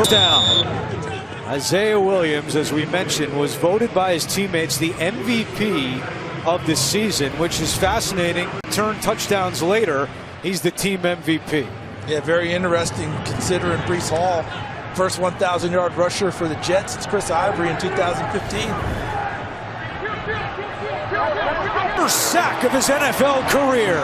first down. Isaiah Williams, as we mentioned, was voted by his teammates the MVP of the season, which is fascinating. Turn touchdowns later, he's the team MVP. Yeah, very interesting considering Breece Hall, first 1,000-yard rusher for the Jets since Chris Ivory in 2015. First sack of his NFL career.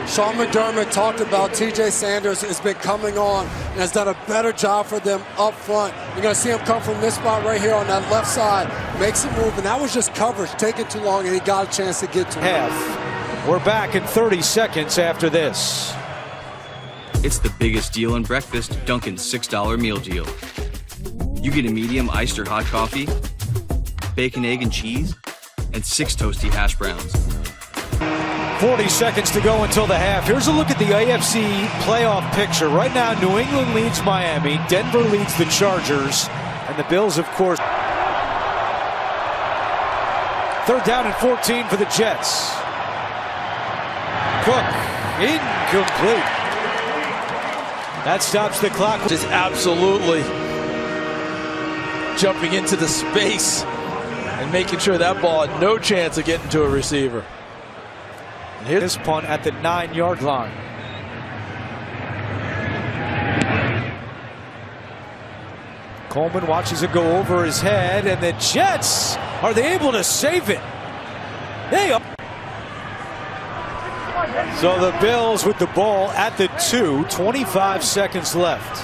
Sean McDermott talked about T.J. Sanders has been coming on and has done a better job for them up front. You're going to see him come from this spot right here on that left side, makes a move, and that was just coverage, taking too long, and he got a chance to get to him. We're back in 30 seconds after this. It's the biggest deal in breakfast, Dunkin's $6 meal deal. You get a medium iced or hot coffee, bacon, egg, and cheese, and 6 toasty hash browns. 40 seconds to go until the half. Here's a look at the AFC playoff picture. Right now, New England leads Miami, Denver leads the Chargers, and the Bills, of course. Third down and 14 for the Jets. Cook, incomplete. That stops the clock. Just absolutely jumping into the space and making sure that ball had no chance of getting to a receiver. And here's this punt at the 9-yard line. Coleman watches it go over his head, and the Jets, are they able to save it? They are. So the Bills with the ball at the 2, 25 seconds left.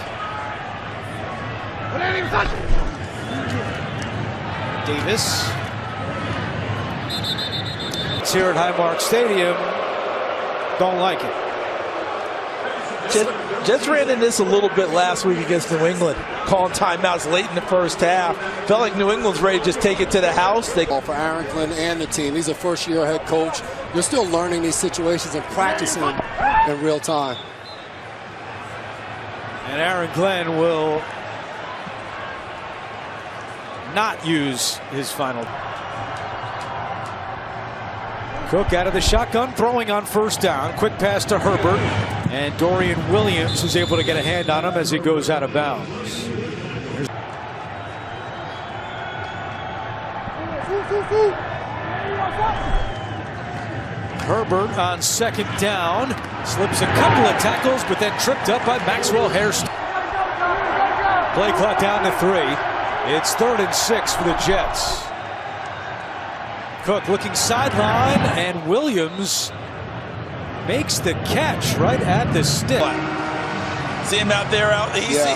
Davis. It's here at Highmark Stadium. Don't like it. Jets ran in this a little bit last week against New England, calling timeouts late in the first half. Felt like New England's ready to just take it to the house. For Aaron Glenn and the team, he's a first-year head coach. You're still learning these situations and practicing in real time. And Aaron Glenn will not use his final. Cook out of the shotgun, throwing on first down. Quick pass to Herbert. And Dorian Williams is able to get a hand on him as he goes out of bounds. Herbert on second down. Slips a couple of tackles, but then tripped up by Maxwell Hairston. Play clock down to 3. It's 3rd and 6 for the Jets. Cook looking sideline, and Williams makes the catch right at the stick. See him out there,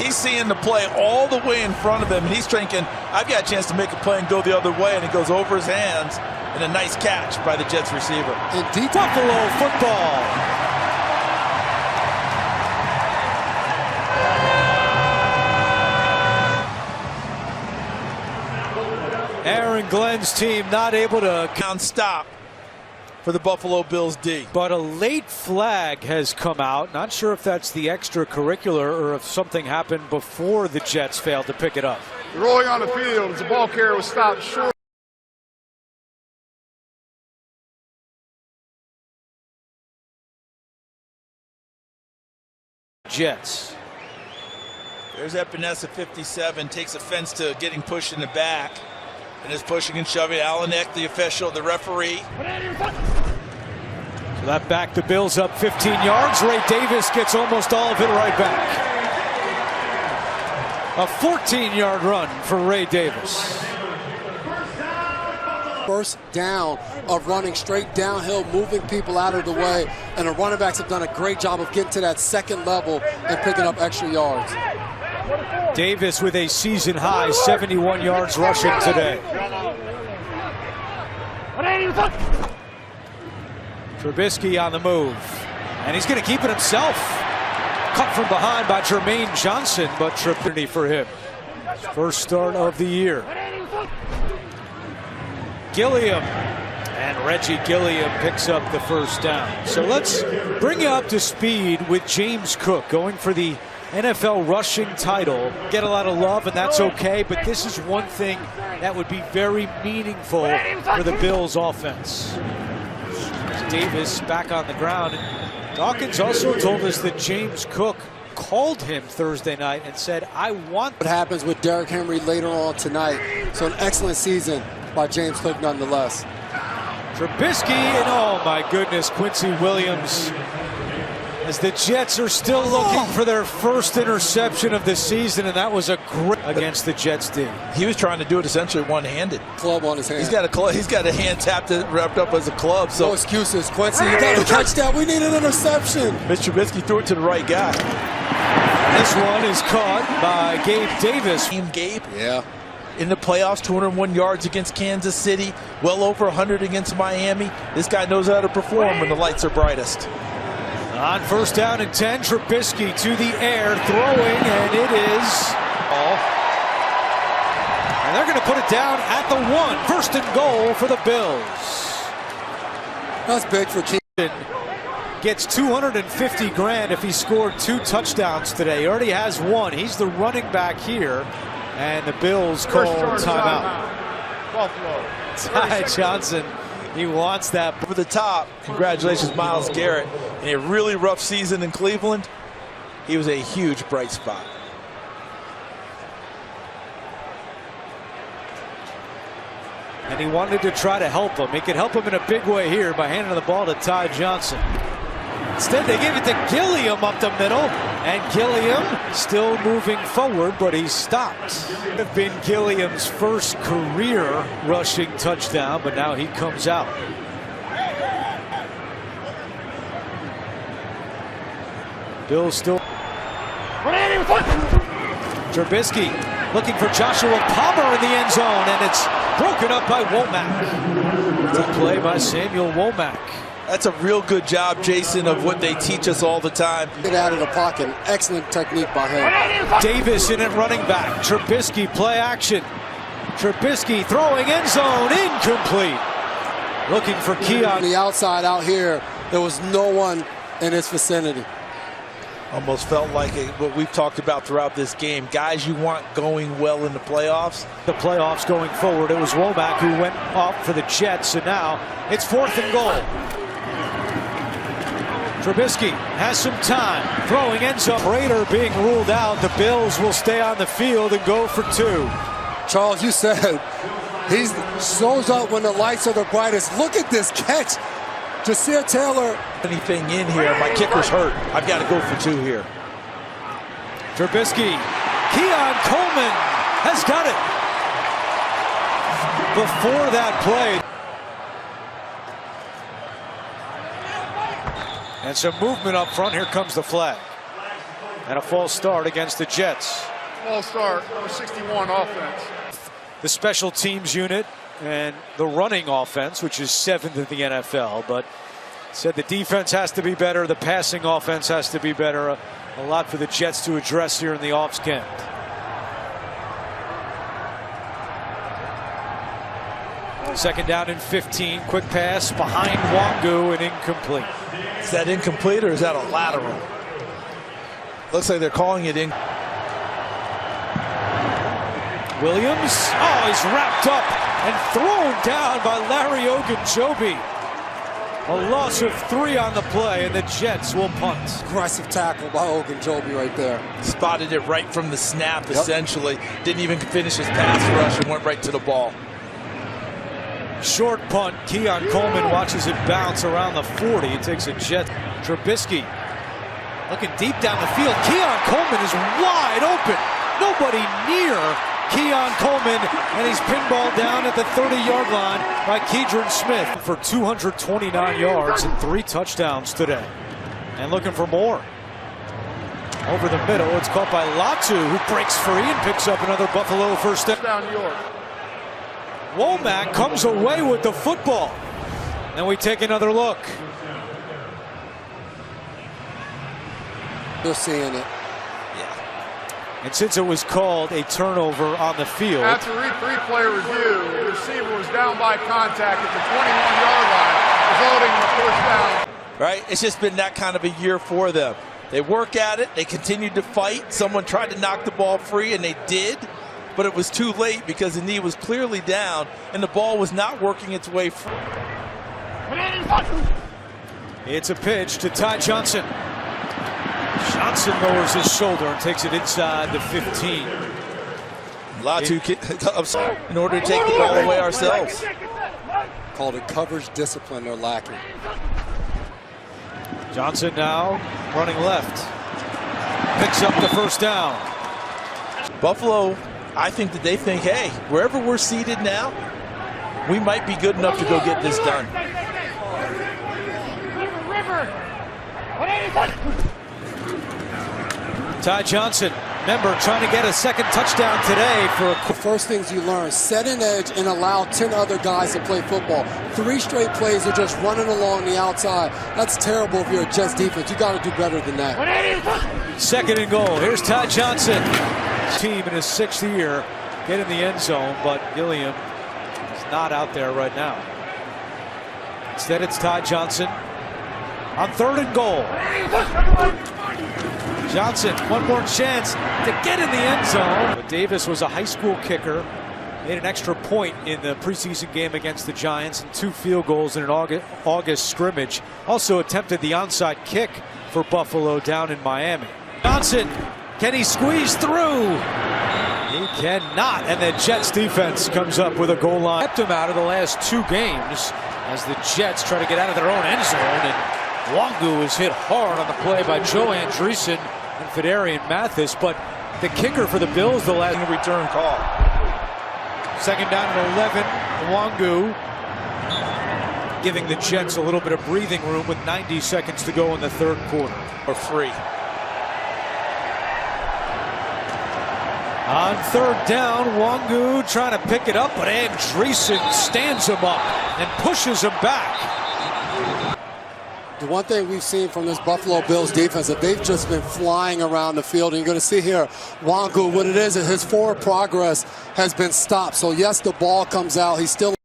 he's seeing the play all the way in front of him, and he's thinking, I've got a chance to make a play and go the other way, and it goes over his hands, and a nice catch by the Jets receiver. Indeed, Buffalo football. Aaron Glenn's team not able to stop for the Buffalo Bills D. But a late flag has come out. Not sure if that's the extracurricular or if something happened before the Jets failed to pick it up. Rolling on the field as the ball carrier was stopped short. Jets. There's Epinesa, 57, takes offense to getting pushed in the back. And is pushing and shoving. Alanek, the official, the referee. So that backed the Bills up 15 yards. Ray Davis gets almost all of it right back. A 14-yard run for Ray Davis. First down of running straight downhill, moving people out of the way. And the running backs have done a great job of getting to that second level and picking up extra yards. Davis with a season high 71 yards rushing today. Trubisky on the move, and he's going to keep it himself. Cut from behind by Jermaine Johnson, but Trubisky for him. First start of the year. Gilliam, and Reggie Gilliam picks up the first down. So let's bring you up to speed with James Cook going for the NFL rushing title. Get a lot of love, and that's okay, but this is one thing that would be very meaningful for the Bills offense. Davis back on the ground. Dawkins also told us that James Cook called him Thursday night and said, I want. What happens with Derrick Henry later on tonight. So an excellent season by James Cook nonetheless. Trubisky, and oh my goodness, Quincy Williams, as the Jets are still looking for their first interception of the season, and that was a great against the Jets D. He was trying to do it essentially one-handed. Club on his hand. He's got a hand tapped wrapped up as a club. So no excuses, Quincy. You got to catch that. We need an interception. Mr. Trubisky threw it to the right guy. This one is caught by Gabe Davis. Gabe. Yeah. In the playoffs, 201 yards against Kansas City, well over 100 against Miami. This guy knows how to perform when the lights are brightest. On first down and 10, Trubisky to the air, throwing, and it is all. And they're going to put it down at the 1. First and goal for the Bills. That's big for Keon. Gets $250,000 if he scored 2 touchdowns today. He already has 1. He's the running back here. And the Bills call timeout. Buffalo. Ty Johnson, he wants that. Over the top, congratulations, Myles Garrett. In a really rough season in Cleveland, he was a huge bright spot. And he wanted to try to help him. He could help him in a big way here by handing the ball to Ty Johnson. Instead, they gave it to Gilliam up the middle, and Gilliam still moving forward, but he stopped. It would have been Gilliam's first career rushing touchdown, but now he comes out. Bills still. Trubisky looking for Joshua Palmer in the end zone, and it's broken up by Womack. Good play by Samuel Womack. That's a real good job, Jason, of what they teach us all the time. Get out of the pocket. Excellent technique by him. Davis in at running back. Trubisky play action. Trubisky throwing end zone, incomplete. Looking for Keon. On the outside out here, there was no one in his vicinity. Almost felt like what we've talked about throughout this game. Guys you want going well in the playoffs. The playoffs going forward. It was Womack who went off for the Jets, and now it's 4th and goal. Trubisky has some time, throwing end zone. Prater being ruled out. The Bills will stay on the field and go for 2. Charles, you said he shows up when the lights are the brightest. Look at this catch. Jasir Taylor. Anything in here, my kicker's hurt. I've got to go for 2 here. Trubisky, Keon Coleman has got it. Before that play. And some movement up front. Here comes the flag. And a false start against the Jets. False start, number 61 offense. The special teams unit and the running offense, which is 7th in the NFL, but said the defense has to be better, the passing offense has to be better. A lot for the Jets to address here in the off camp. Second down and 15. Quick pass behind Wangu and incomplete. Is that incomplete or is that a lateral? Looks like they're calling it in. Williams, oh, he's wrapped up and thrown down by Larry Ogunjobi. A loss of 3 on the play, and the Jets will punt. Aggressive tackle by Ogunjobi right there. Spotted it right from the snap, essentially. Didn't even finish his pass rush and went right to the ball. Short punt. Keon Coleman watches it bounce around the 40. It takes a Jet. Trubisky looking deep down the field. Keon Coleman is wide open. Nobody near Keon Coleman, and he's pinballed down at the 30-yard line by Keidron Smith for 229 yards and 3 touchdowns today. And looking for more. Over the middle, it's caught by Latu, who breaks free and picks up another Buffalo first down. Down York. Womack comes away with the football. And we take another look. They're seeing it. And since it was called a turnover on the field. After replay review, the receiver was down by contact at the 21-yard line, resulting in a first down. Right? It's just been that kind of a year for them. They work at it. They continued to fight. Someone tried to knock the ball free, and they did. But it was too late because the knee was clearly down, and the ball was not working its way free. It's a pitch to Ty Johnson. Johnson lowers his shoulder and takes it inside the 15. Latu in order to take the ball away ourselves. Called it coverage discipline they're lacking. Johnson now running left. Picks up the first down. Buffalo, I think that they think, hey, wherever we're seated now, we might be good enough to go get this done. Ty Johnson, remember, trying to get a second touchdown today for The first things you learn, set an edge and allow 10 other guys to play football. 3 straight plays of just running along the outside. That's terrible if you're a Jets defense. You got to do better than that. second and goal. Here's Ty Johnson. Team in his 6th year get in the end zone, but Gilliam is not out there right now. Instead, it's Ty Johnson on 3rd and goal. Johnson, one more chance to get in the end zone. But Davis was a high school kicker, made an extra point in the preseason game against the Giants and 2 field goals in an August scrimmage. Also attempted the onside kick for Buffalo down in Miami. Johnson, can he squeeze through? He cannot, and the Jets defense comes up with a goal line. Kept him out of the last 2 games as the Jets try to get out of their own end zone, and Wangu is hit hard on the play by Joe Andreessen and Fedarian Mathis, but the kicker for the Bills, the last return call. 2nd down and 11. Wangu giving the Jets a little bit of breathing room with 90 seconds to go in the 3rd quarter. For free. On 3rd down, Wangu trying to pick it up, but Andreessen stands him up and pushes him back. The one thing we've seen from this Buffalo Bills defense is that they've just been flying around the field. And you're going to see here, Wangu, what it is his forward progress has been stopped. So yes, the ball comes out. He's still